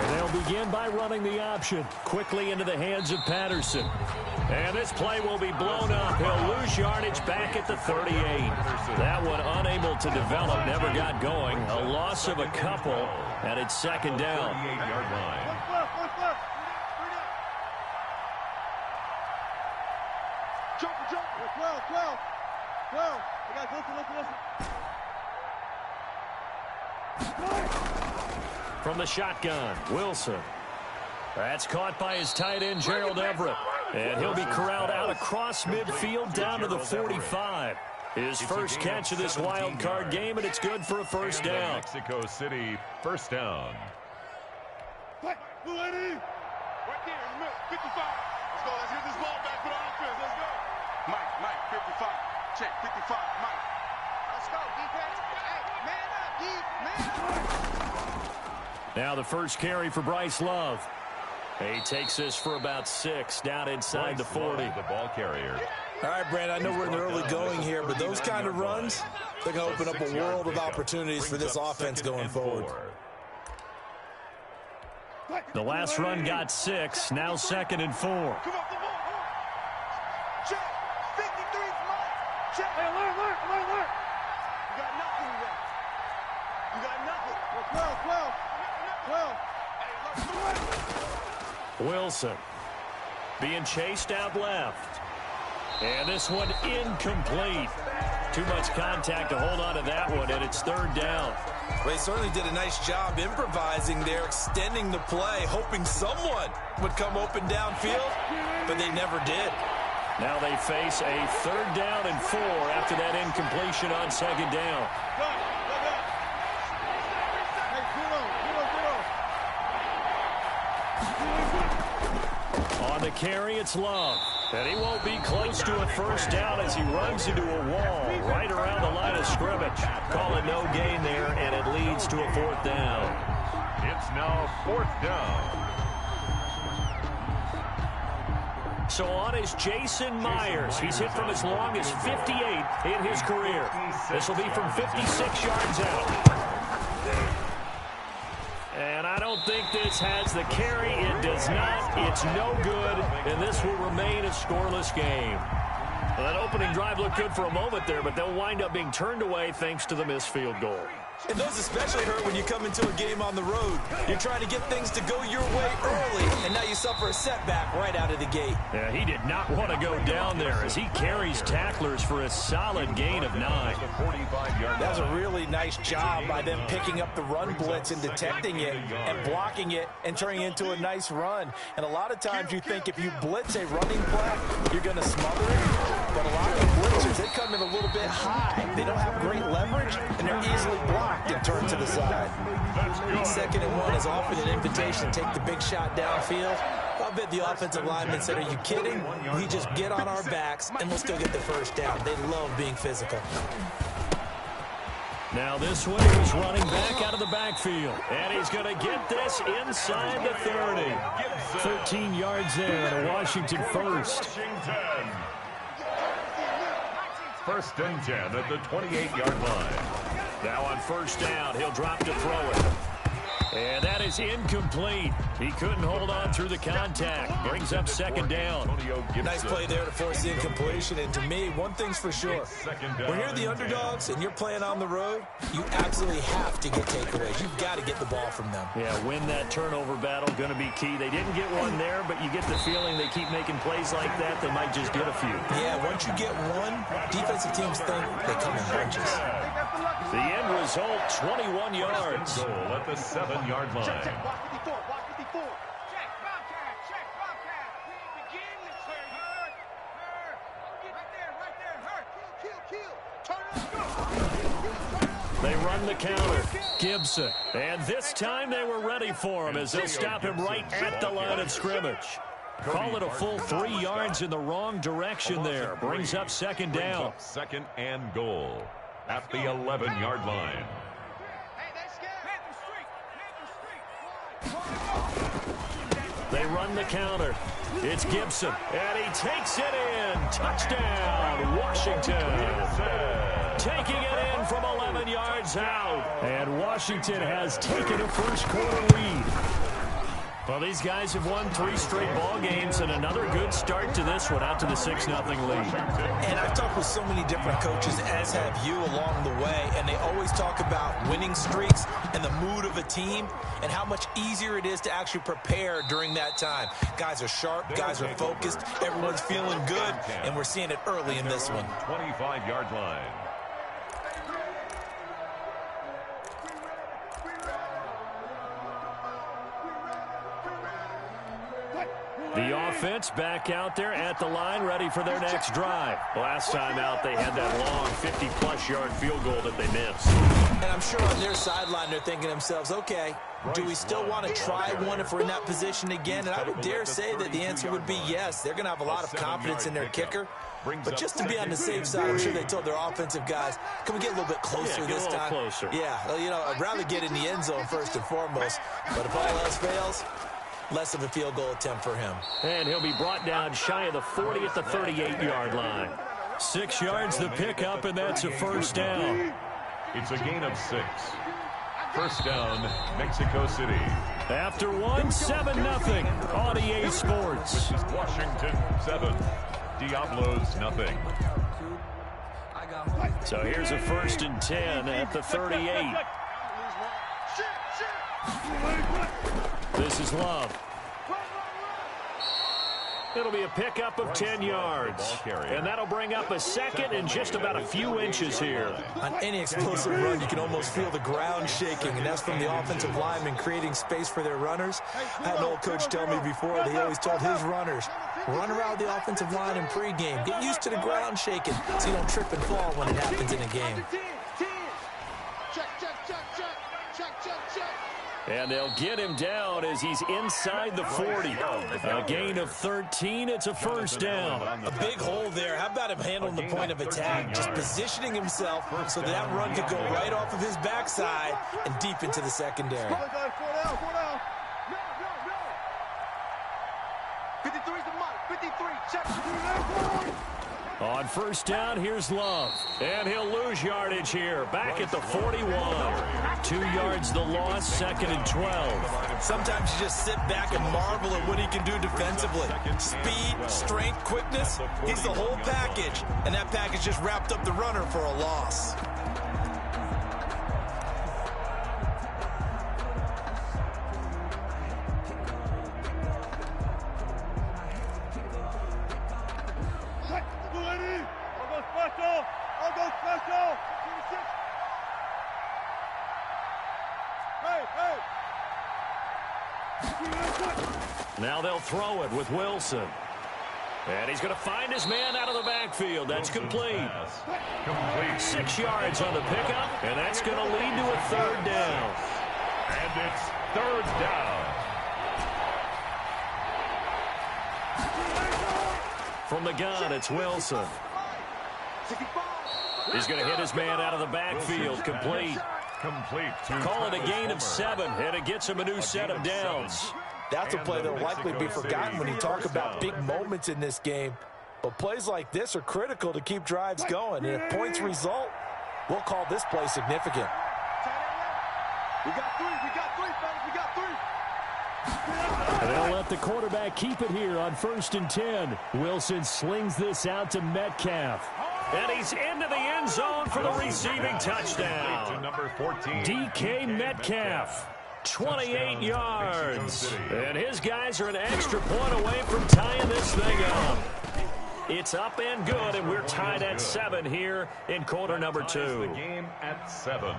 And they'll begin by running the option quickly into the hands of Patterson. And this play will be blown up. He'll lose yardage back at the 38. That one unable to develop, never got going. A loss of a couple, and it's second down. 38-yard line. From the shotgun, Wilson. That's caught by his tight end, Gerald Everett. And he'll be corralled out across midfield down to the 45. His first catch of this wild card game, and it's good for a first down. Mexico City, first down. Right there in the middle, 55. Let's go, let's get this ball back for the offense, let's go. Mike, 55. Check, 55, Mike. Let's go, defense. Hey, man up, man up. Now the first carry for Bryce Love. He takes this for about 6, down inside the 40. The ball carrier. All right, Brad, I know we're in the early going here, but those kind of runs, they're going to open up a world of opportunities for this offense going forward. The last run got 6, now 2nd and 4. Come on, come on. Check, 53 Mike. Check. Hey, alert. You got nothing left. You got nothing. 12. Wilson being chased out left. And this one incomplete. Too much contact to hold on to that one, and it's 3rd down. Well, he certainly did a nice job improvising there, extending the play, hoping someone would come open downfield, but they never did. Now they face a 3rd down and 4 after that incompletion on 2nd down. On the carry, it's Love. And he won't be close to a first down as he runs into a wall right around the line of scrimmage. Call it no gain there, and it leads to a 4th down. It's now 4th down. So on is Jason Myers. He's hit from as long as 58 in his career. This will be from 56 yards out. And I don't think this has the carry. It does not. It's no good. And this will remain a scoreless game. Well, that opening drive looked good for a moment there, but they'll wind up being turned away thanks to the missed field goal. And those especially hurt when you come into a game on the road. You're trying to get things to go your way early, and now you suffer a setback right out of the gate. Yeah, he did not want to go down there as he carries tacklers for a solid gain of 9. That was a really nice job by them picking up the run blitz and detecting it and blocking it and turning it into a nice run. And a lot of times you think if you blitz a running play, you're going to smother it. But a lot of the blitzers, they come in a little bit high. They don't have great leverage, and they're easily blocked and turned to the side. 2nd and 1 is often an invitation to take the big shot downfield. I bet the offensive lineman said, are you kidding? We just get on our backs, and we'll still get the first down. They love being physical. Now this one, he was running back out of the backfield. And he's going to get this inside the 30. 13 yards there to Washington first. First and 10 at the 28-yard line. Now on first down, he'll drop to throw it. And that is incomplete. He couldn't hold on through the contact. Brings up 2nd down. Nice play there to force the incompletion. And to me, one thing's for sure. When you're the underdogs and you're playing on the road, you absolutely have to get takeaways. You've got to get the ball from them. Yeah, win that turnover battle, going to be key. They didn't get one there, but you get the feeling they keep making plays like that, they might just get a few. Yeah, once you get one, defensive teams think they come in bunches. The end result, 21 yards. Goal at the 7-yard line. Check, block 54, block 54. Check, Bobcat. We begin this turn. Her. Right there. Turn up, go. They run the counter. Gibson. And this time they were ready for him as they'll stop him right at the line of scrimmage. Call it a full 3 yards in the wrong direction there. Brings up 2nd down. 2nd and goal at the 11-yard line. They They run the counter. It's Gibson, and he takes it in. Touchdown, Washington. Taking it in from 11 yards out. And Washington has taken a first-quarter lead. Well, these guys have won 3 straight ball games, and another good start to this one, out to the 6-0 lead. And I've talked with so many different coaches, as have you, along the way, and they always talk about winning streaks and the mood of a team and how much easier it is to actually prepare during that time. Guys are sharp, guys are focused, everyone's feeling good, and we're seeing it early in this one. 25-yard line. The offense back out there at the line, ready for their next drive. Last time out, they had that long 50-plus yard field goal that they missed. And I'm sure on their sideline, they're thinking to themselves, okay, do we still want to try one if we're in that position again? And I would dare say that the answer would be yes. They're going to have a lot of confidence in their kicker. But just to be on the safe side, I'm sure they told their offensive guys, can we get a little bit closer this time? Closer. Yeah, well, you know, I'd rather get in the end zone first and foremost. But if all else fails, less of a field goal attempt for him. And he'll be brought down shy of the 40 at the 38-yard line. 6 yards the pickup, and that's a first down. It's a gain of 6. First down, Mexico City. After one, 7-0 on EA Sports. This is Washington 7. Diablos nothing. So here's a 1st and 10 at the 38. This is Love. It'll be a pickup of 10 yards. And that'll bring up a second and just about a few inches here. On any explosive run, you can almost feel the ground shaking, and that's from the offensive linemen creating space for their runners. I had an old coach tell me before that he always told his runners, run around the offensive line in pregame. Get used to the ground shaking so you don't trip and fall when it happens in a game. And they'll get him down as he's inside the 40. A gain of 13. It's a first down. A big hole there. How about him handling the point of attack? Just positioning himself so that run could go right off of his backside and deep into the secondary. 53's the mark. 53. Check. On first down, here's Love. And he'll lose yardage here. Back at the 41. 2 yards the loss, 2nd and 12. Sometimes you just sit back and marvel at what he can do defensively. Speed, strength, quickness. He's the whole package. And that package just wrapped up the runner for a loss. Now they'll throw it with Wilson. And he's going to find his man out of the backfield. That's complete. 6 yards on the pickup, and that's going to lead to a 3rd down. And it's 3rd down. From the gun, it's Wilson. He's going to hit his man out of the backfield. Complete. Call it a gain of 7, and it gets him a new set of downs. That's a play that will likely be forgotten when you talk about big moments in this game. But plays like this are critical to keep drives going. And if points result, we'll call this play significant. We got 3. We got 3, fellas. We got 3. And they'll let the quarterback keep it here on 1st and 10. Wilson slings this out to Metcalf. And he's into the end zone for the receiving touchdown. Number 14. DK Metcalf. 28 yards. And his guys are an extra point away from tying this thing up. It's up and good, and we're tied at 7 here in quarter number 2. The game at 7.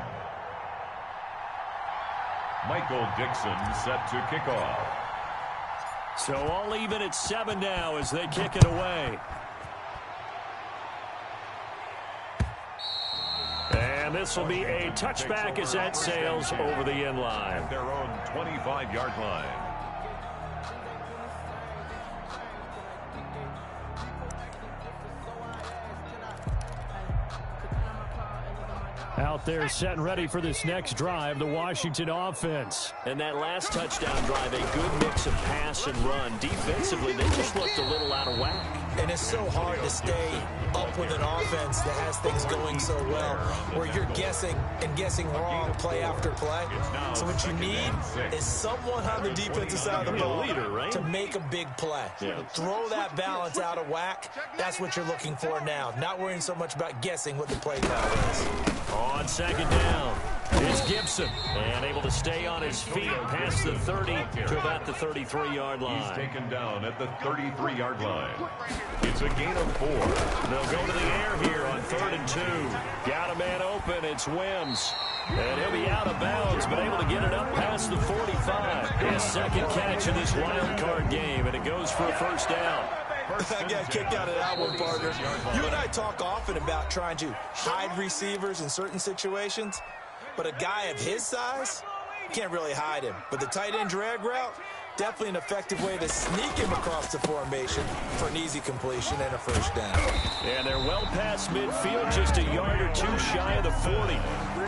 Michael Dixon set to kick off. So all even at 7 now as they kick it away. And this will be a touchback as that sails over the end line. Their own 25-yard line. Out out there setting ready for this next drive, the Washington offense. And that last touchdown drive, a good mix of pass and run. Defensively, they just looked a little out of whack. And it's so hard to stay up with an offense that has things going so well, where you're guessing and guessing wrong play after play. So what you need is someone on the defensive side of the ball to make a big play. Throw that balance out of whack. That's what you're looking for now. Not worrying so much about guessing what the play call is. On second down, it's Gibson. And able to stay on his feet past the 30 to about the 33-yard line. He's taken down at the 33-yard line. It's a gain of 4. They'll go to the air here on 3rd and 2. Got a man open. It's Wims. And he'll be out of bounds, but able to get it up past the 45. His second catch in this wild card game, and it goes for a first down. I got kicked out of that one, partner. You and I talk often about trying to hide receivers in certain situations, but a guy of his size, can't really hide him. But the tight end drag route, definitely an effective way to sneak him across the formation for an easy completion and a first down. And they're well past midfield, just a yard or two shy of the 40.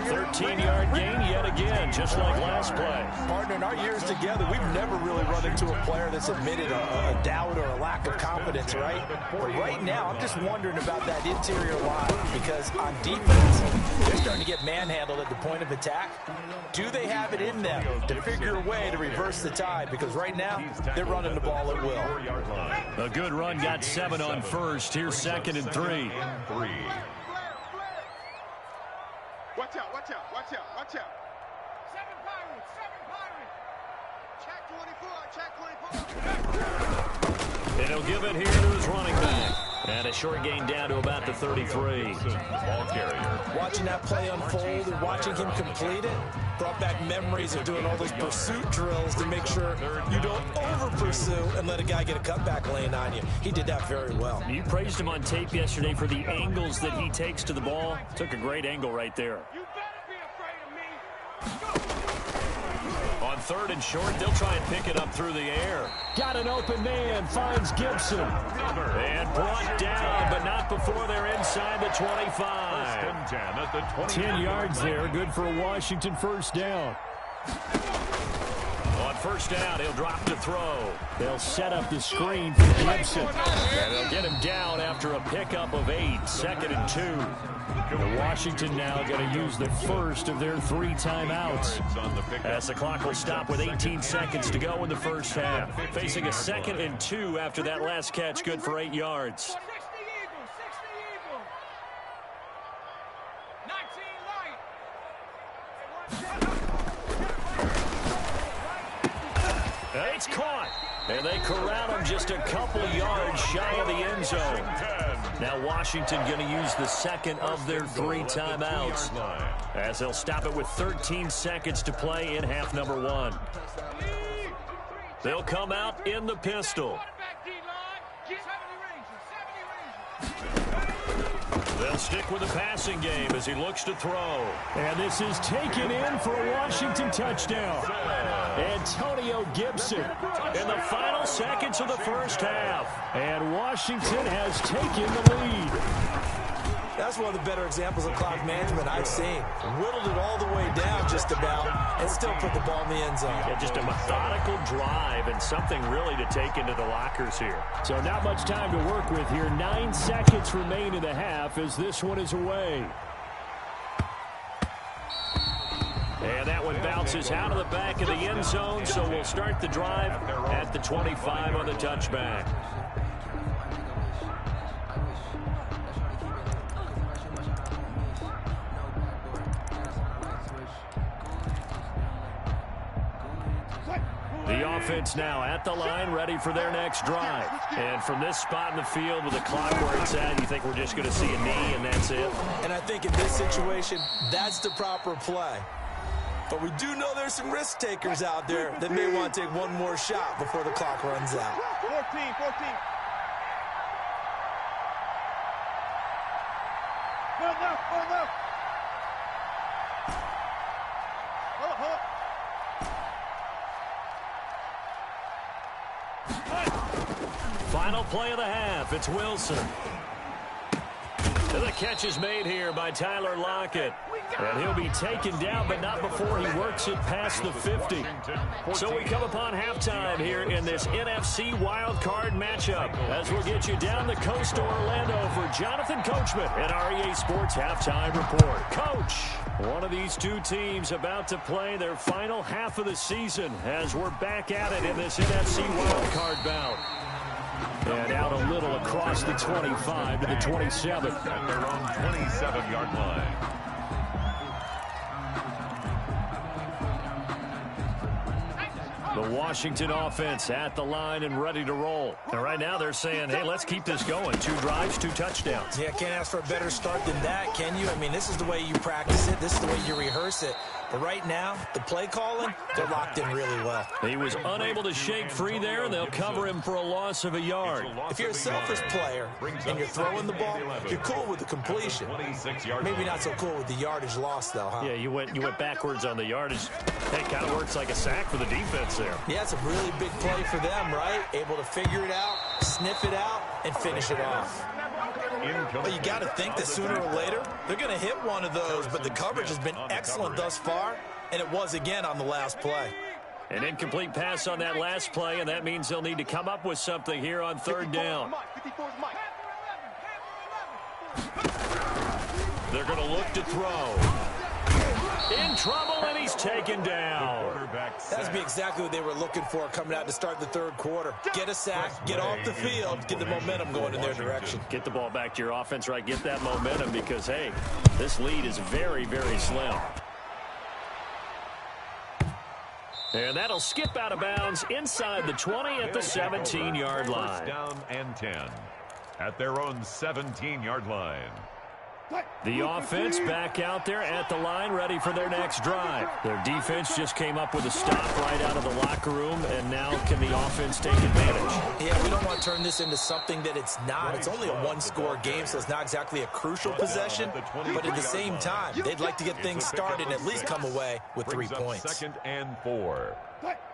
13-yard gain yet again, just like last play. Partner, in our years together, we've never really run into a player that's admitted a doubt or a lack of confidence, right? But right now, I'm just wondering about that interior line, because on defense, they're starting to get manhandled at the point of attack. Do they have it in them to figure a way to reverse the tide? Because right now, they're running the ball at will. A good run, got 7 on first. Here's 2nd and 3. Watch out, watch out, watch out, watch out. 7 Pirates, 7 Pirates. Check 24, check 24. And he'll give it here to his running back. And a short gain down to about the 33. Ball carrier. Watching that play unfold and watching him complete it brought back memories of doing all those pursuit drills to make sure you don't over-pursue and let a guy get a cutback lane on you. He did that very well. You praised him on tape yesterday for the angles that he takes to the ball. Took a great angle right there. You better be afraid of me. On 3rd and short, they'll try and pick it up through the air. Got an open man, finds Gibson. And brought down, but not before they're inside the 25. 10 at the 20. 10 yards there, good for a Washington first down. On first down, he'll drop to throw. They'll set up the screen for Gibson. And they'll get him down after a pickup of 8, 2nd and 2. The Washington now going to use the first of their 3 timeouts, as the clock will stop with 18 seconds to go in the first half. Facing a 2nd and 2 after that last catch, good for 8 yards. 60 Eagles, 60 Eagles. 19 light. It's caught. And they corral him just a couple yards shy of the end zone. Now Washington going to use the second of their 3 timeouts, as they'll stop it with 13 seconds to play in half number 1. They'll come out in the pistol. They'll stick with the passing game as he looks to throw. And this is taken in for a Washington touchdown. Antonio Gibson in the final seconds of the first half. And Washington has taken the lead. That's one of the better examples of clock management I've seen. Whittled it all the way down just about and still put the ball in the end zone. Yeah, just a methodical drive and something really to take into the lockers here. So not much time to work with here. 9 seconds remain in the half as this one is away. And that one bounces out of the back of the end zone, so we'll start the drive at the 25 on the touchback. The offense now at the line, ready for their next drive. And from this spot in the field with the clock where it's at, you think we're just going to see a knee and that's it? And I think in this situation, that's the proper play. But we do know there's some risk takers out there that may want to take one more shot before the clock runs out. 14. Go left, go left. Hold up. Final play of the half. It's Wilson. And the catch is made here by Tyler Lockett. And he'll be taken down, but not before he works it past the 50. So we come upon halftime here in this NFC Wild Card matchup as we'll get you down the coast to Orlando for Jonathan Coachman at our EA Sports Halftime Report. Coach, one of these two teams about to play their final half of the season as we're back at it in this NFC Wild Card bout. And out a little across the 25 to the 27. At their own 27-yard line. The Washington offense at the line and ready to roll. And right now they're saying, hey, let's keep this going. 2 drives, 2 touchdowns. Yeah, can't ask for a better start than that, can you? I mean, this is the way you practice it. This is the way you rehearse it. But right now, the play calling, they're locked in really well. He was unable to shake free there, and they'll cover him for a loss of a yard. If you're a selfish player and you're throwing the ball, you're cool with the completion. Maybe not so cool with the yardage loss, though, huh? Yeah, you went backwards on the yardage. Hey, kind of works like a sack for the defense there. Yeah, it's a really big play for them, right? Able to figure it out, sniff it out, and finish it off. Well, you got to think that sooner or later, they're going to hit one of those, but the coverage has been excellent thus far, and it was again on the last play. An incomplete pass on that last play, and that means they'll need to come up with something here on 3rd down. They're going to look to throw. In trouble, and he's taken down. That's be exactly what they were looking for coming out to start the 3rd quarter. Get a sack, get off the field, get the momentum going in their direction. Get the ball back to your offense, right? Get that momentum because, hey, this lead is very, very slim. And that'll skip out of bounds inside the 20 at the 17-yard line. First down and 10 at their own 17-yard line. The offense back out there at the line, ready for their next drive. Their defense just came up with a stop right out of the locker room, and now can the offense take advantage? Yeah, we don't want to turn this into something that it's not. It's only a 1-score game, so it's not exactly a crucial possession. But at the same time, they'd like to get things started and at least come away with 3 points. 2nd and 4.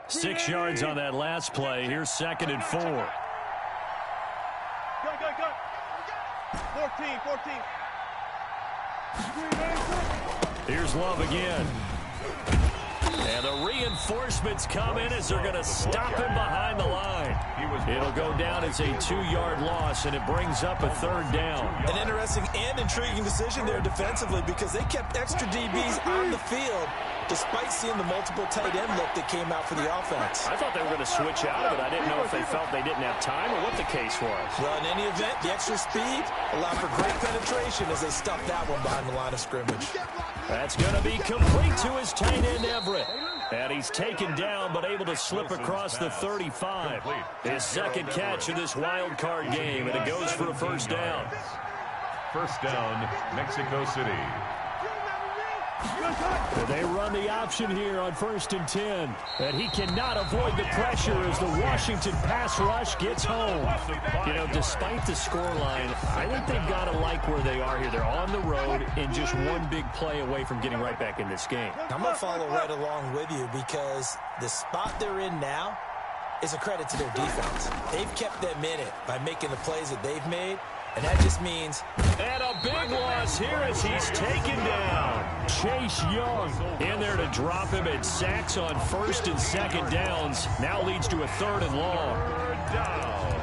6 yards on that last play. Here's 2nd and 4. Go. 14. Here's Love again. And the reinforcements come in as they're going to stop him behind the line. It'll go down as a 2-yard loss, and it brings up a 3rd down. An interesting and intriguing decision there defensively because they kept extra DBs on the field despite seeing the multiple tight end look that came out for the offense. I thought they were going to switch out of it. I didn't know if they felt they didn't have time or what the case was. Well, in any event, the extra speed allowed for great penetration as they stuffed that one behind the line of scrimmage. That's going to be complete to his tight end, Everett. And he's taken down, but able to slip across the 35. His 2nd catch of this wild card game, and it goes for a 1st down. 1st down, Mexico City. They run the option here on 1st and 10. And he cannot avoid the pressure as the Washington pass rush gets home. You know, despite the scoreline, I think they've got to like where they are here. They're on the road and just one big play away from getting right back in this game. I'm going to follow right along with you because the spot they're in now is a credit to their defense. They've kept them in it by making the plays that they've made. And that just means... And a big loss here as he's taken down. Chase Young in there to drop him, and sacks on 1st and 2nd downs. Now leads to a 3rd and long. 3rd down.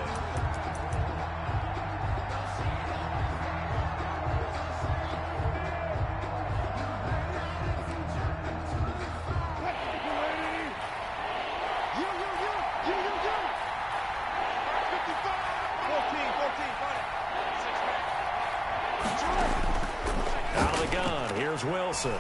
Wilson.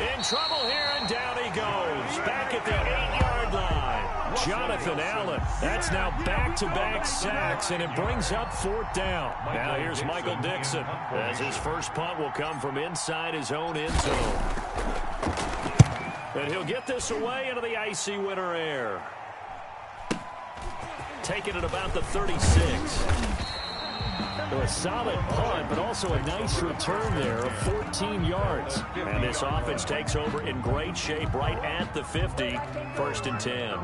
In trouble here, and down he goes. Back at the 8-yard line. Jonathan Allen. That's now back-to-back sacks, and it brings up 4th down. Now here's Michael Dixon, as his first punt will come from inside his own end zone. And he'll get this away into the icy winter air. Taking it about the 36. So a solid punt, but also a nice return there of 14 yards. And this offense takes over in great shape right at the 50. 1st and 10.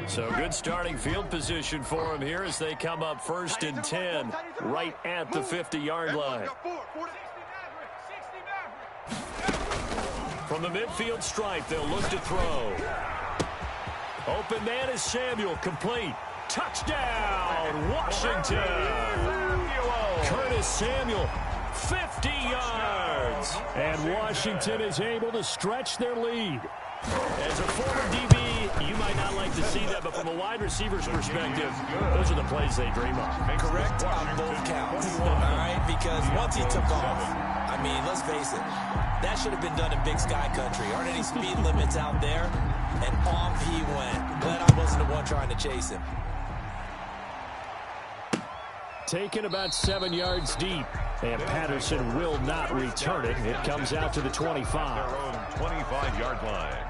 So good starting field position for him here as they come up 1st and 10 right at the 50-yard line. From the midfield stripe, they'll look to throw. Open man is Samuel, complete. Touchdown, Washington. Curtis Samuel, 50 yards. And Washington is able to stretch their lead. As a former DB, you might not like to see that, but from a wide receiver's perspective, those are the plays they dream of. Correct on both counts, all right? Because once he took off, I mean, let's face it, that should have been done in Big Sky Country. Aren't any speed limits out there? And off he went. Glad I wasn't the one trying to chase him. Taken about 7 yards deep, and Patterson will not return it. It comes out to the 25. Their own 25-yard line.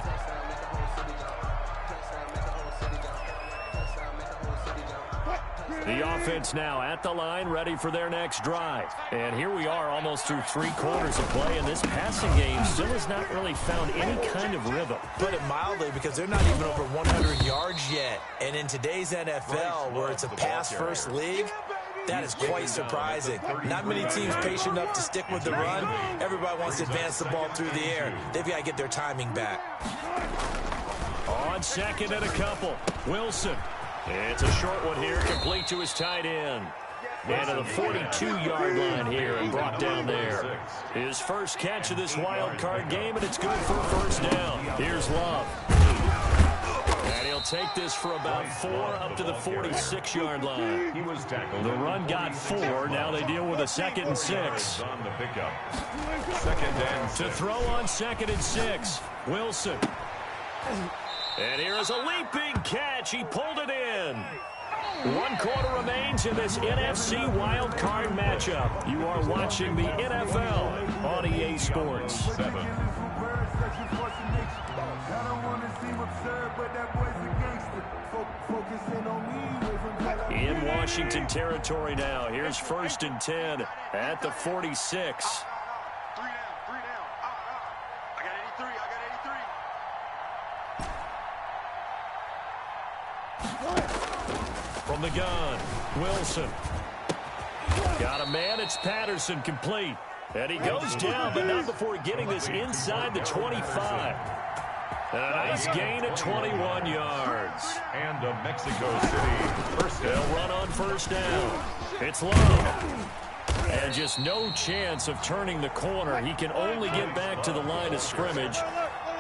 The offense now at the line, ready for their next drive. And here we are almost through 3 quarters of play, and this passing game still has not really found any kind of rhythm. Put it mildly, because they're not even over 100 yards yet. And in today's NFL, where it's a pass-first league, that is quite surprising. Not many teams patient enough to stick with the run. Everybody wants to advance the ball through the air. They've got to get their timing back. On 2nd and a couple, Wilson. It's a short one here, complete to his tight end. And to the 42-yard line here and brought down there. His first catch of this wild card game, and it's good for a first down. Here's Love. And he'll take this for about 4 up to the 46-yard line. He was tackled. The run got 4. Now they deal with a 2nd and 6. On the pickup. 2nd and 6. To throw on 2nd and 6, Wilson. And here is a leaping catch. He pulled it in. 1 quarter remains in this NFC wild card matchup. You are watching the NFL on EA Sports. 7. In Washington territory now. Here's 1st and 10 at the 46. From the gun, Wilson. Got a man, it's Patterson, complete. And he goes down, but not before getting this inside the 25. And a nice gain of 21 yards. And a Mexico City first down. They'll run on 1st down. It's Love. And just no chance of turning the corner. He can only get back to the line of scrimmage.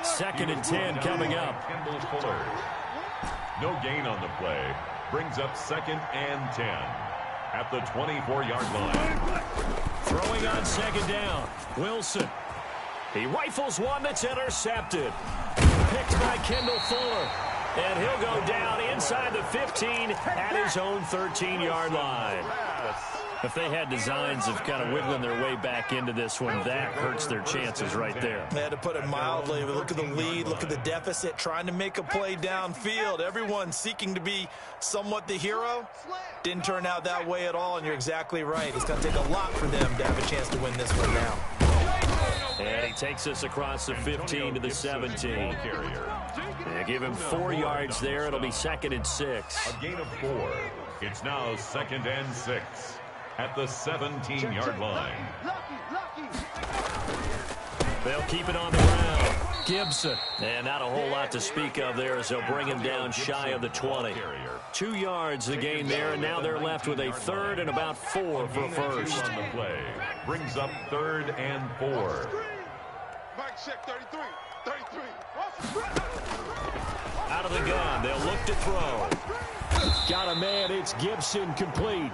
2nd and 10 coming up. Kendall Fuller. No gain on the play. Brings up 2nd and 10 at the 24-yard line. Throwing on 2nd down. Wilson. He rifles one that's intercepted. Picked by Kendall Fuller. And he'll go down inside the 15 at his own 13-yard line. If they had designs of kind of wiggling their way back into this one, that hurts their chances right there. They had to put it mildly. Look at the lead, look at the deficit, trying to make a play downfield. Everyone seeking to be somewhat the hero. Didn't turn out that way at all, and you're exactly right. It's going to take a lot for them to have a chance to win this one now. And he takes us across the 15 to the 17. They give him 4 yards there. It'll be 2nd and 6. A gain of 4. It's now 2nd and 6 at the 17-yard line. They'll keep it on the ground. Gibson. And not a whole lot to speak of there as they'll bring him down shy of the 20. 2 yards the gain there, and now they're left with a 3rd and about 4 for first. On the play. Brings up 3rd and 4. Mike check 33. 33. Out of the gun, they'll look to throw. Got a man, it's Gibson, complete.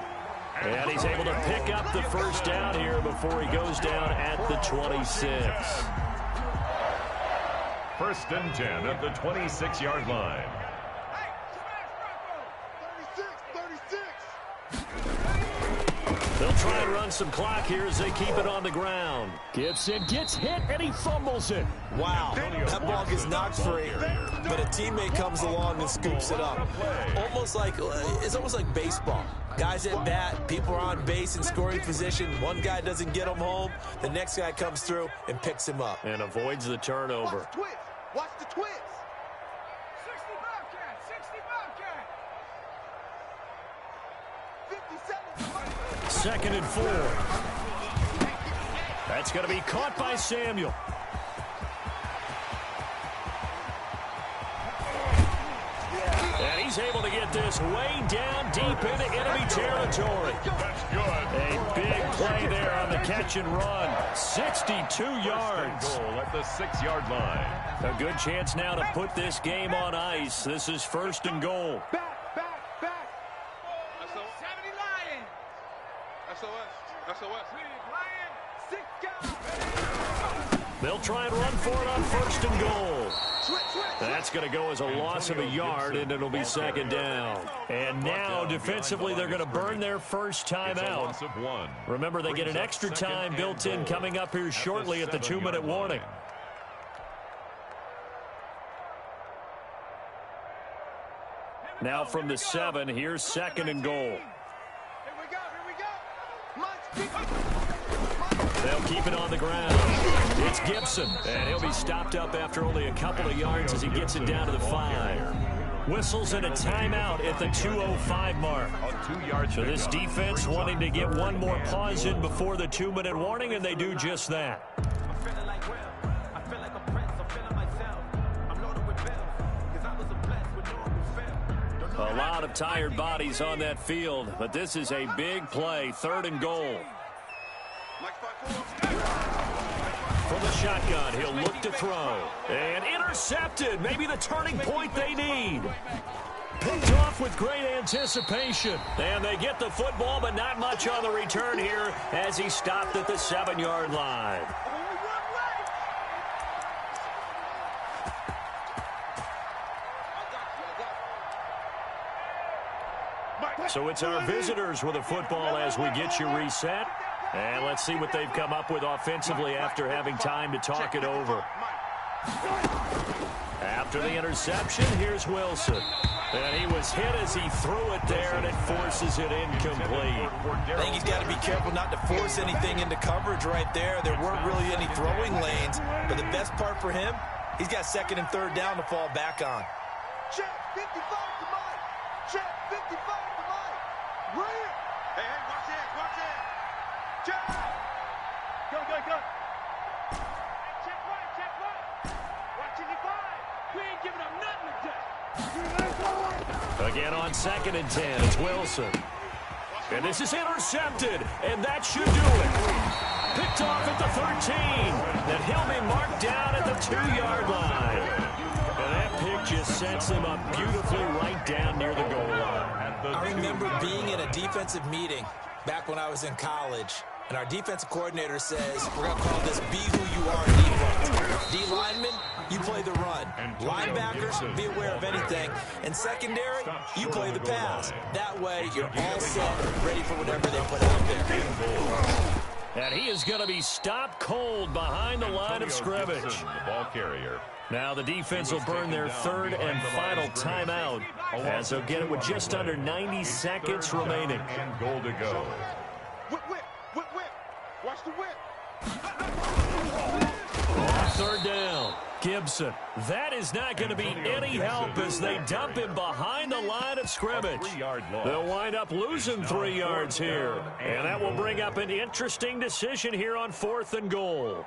And he's able to pick up the first down here before he goes down at the 26. 1st and 10 at the 26-yard line. 36. They'll try and run some clock here as they keep it on the ground. Gibson gets hit and he fumbles it. Wow, that ball gets knocked free, but a teammate comes along and scoops it up. It's almost like baseball. Guys at bat, people are on base in scoring position. One guy doesn't get him home. The next guy comes through and picks him up. And avoids the turnover. Watch the twist. 2nd and 4. That's going to be caught by Samuel. And he's able to get this way down deep into enemy territory. That's good. A big play there on the catch and run. 62 yards. Goal at the 6-yard line. A good chance now to put this game on ice. This is 1st and goal. Back. SOS. 70 Lions. SOS. They'll try and run for it on 1st and goal. That's going to go as a loss of a yard, and it'll be 2nd down. And now, defensively, they're going to burn their first time out. Remember, they get an extra time built in coming up here shortly at the 2-minute warning. Now from the 7, here's 2nd and goal. Here we go. They'll keep it on the ground. It's Gibson, and he'll be stopped up after only a couple of yards as he gets it down to the 5. Whistles and a timeout at the 2:05 mark. So this defense wanting to get one more pause in before the 2-minute warning, and they do just that. A lot of tired bodies on that field, but this is a big play. 3rd and goal. From the shotgun, he'll look to throw. And intercepted. Maybe the turning point they need. Picked off with great anticipation. And they get the football, but not much on the return here as he stopped at the 7-yard line. So it's our visitors with the football as we get you reset. And let's see what they've come up with offensively after having time to talk it over. After the interception, here's Wilson. And he was hit as he threw it there, and it forces it incomplete. I think he's got to be careful not to force anything into coverage right there. There weren't really any throwing lanes. But the best part for him, he's got 2nd and 3rd down to fall back on. Check 55 to Mike. Check 55 to Mike. Right here. Hey, watch it. Check. Go. Check right. Watching the 5. We ain't giving up nothing today. Again on 2nd and 10, it's Wilson. And this is intercepted, and that should do it. Picked off at the 13, and he'll be marked down at the 2-yard line. And that pick just sets him up beautifully right down near the goal line. I remember being in a defensive meeting back when I was in college, and our defensive coordinator says, we're going to call this be who you are defense. D linemen, you play the run. Linebackers, be aware of anything. And secondary, you play the pass. That way, you're all set, ready for whatever they put out there. And he is going to be stopped cold behind the line of scrimmage. The ball carrier. Now the defense will burn their 3rd and final timeout as they'll get it with just under 90 seconds remaining. And goal to go. Whip. Watch the whip. 3rd down. Gibson. That is not going to be any help as they dump him behind the line of scrimmage. They'll wind up losing 3 yards here. And that will bring up an interesting decision here on 4th and goal.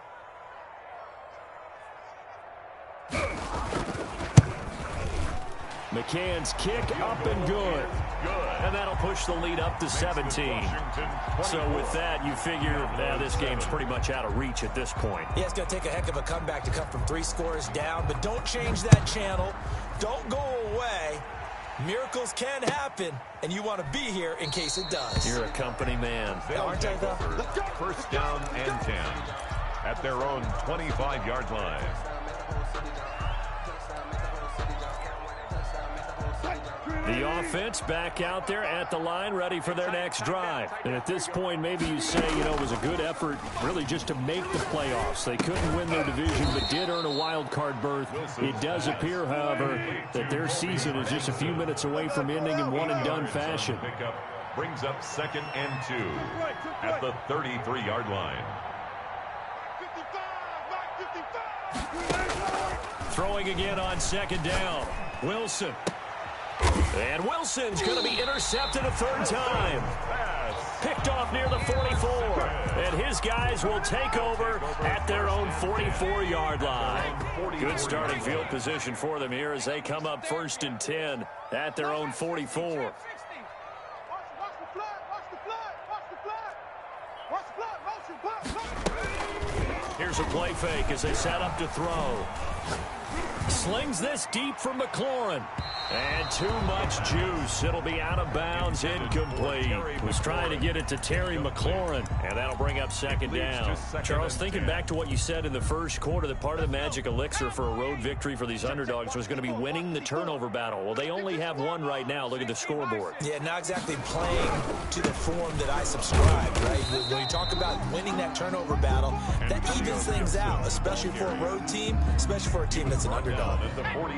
McCann's kick up and good. And that'll push the lead up to 17. So with that, you figure this game's pretty much out of reach at this point. Yeah, it's going to take a heck of a comeback to come from 3 scores down, but don't change that channel. Don't go away. Miracles can happen, and you want to be here in case it does. You're a company man. Aren't I, though? 1st down and 10 at their own 25-yard line. The offense back out there at the line, ready for their next drive. And at this point, maybe you say, it was a good effort really just to make the playoffs. They couldn't win their division, but did earn a wild card berth. It does appear, however, that their season is just a few minutes away from ending in one-and-done fashion. Brings up 2nd and 2 at the 33-yard line. 55. Throwing again on 2nd down. Wilson. And Wilson's going to be intercepted a third time. Picked off near the 44. And his guys will take over at their own 44-yard line. Good starting field position for them here as they come up 1st and 10 at their own 44. Here's a play fake as they set up to throw. Slings this deep for McLaurin. And too much juice. It'll be out of bounds, incomplete. Was trying to get it to Terry McLaurin, and that'll bring up 2nd down. Charles, thinking back to what you said in the first quarter, that part of the magic elixir for a road victory for these underdogs was going to be winning the turnover battle. Well, they only have one right now. Look at the scoreboard. Yeah, not exactly playing to the form that I subscribe, right? When you talk about winning that turnover battle, that evens things out, especially for a road team, especially for a team that's an underdog.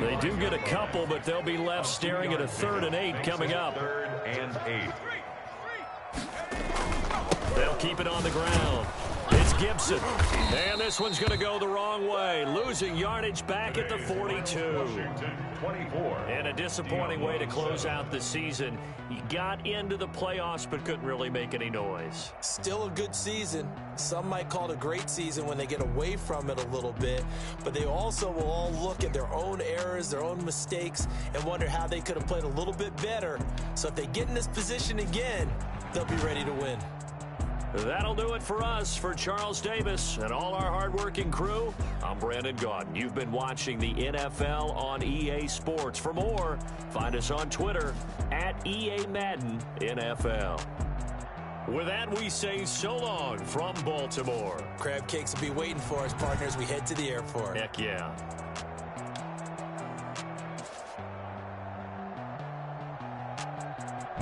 They do get a couple, but they'll be left staring at a 3rd and 8 coming up. 3rd and 8. They'll keep it on the ground. It's Gibson. And this one's going to go the wrong way. Losing yardage back at the 42. 24. And a disappointing way to close out the season. He got into the playoffs but couldn't really make any noise. Still a good season. Some might call it a great season when they get away from it a little bit, but they also will all look at their own errors, their own mistakes, and wonder how they could have played a little bit better. So if they get in this position again, they'll be ready to win. That'll do it for us. For Charles Davis and all our hardworking crew, I'm Brandon Gaudin. You've been watching the NFL on EA Sports. For more, find us on Twitter at EA Madden NFL. With that, we say so long from Baltimore. Crab cakes will be waiting for us, partners. We head to the airport. Heck yeah.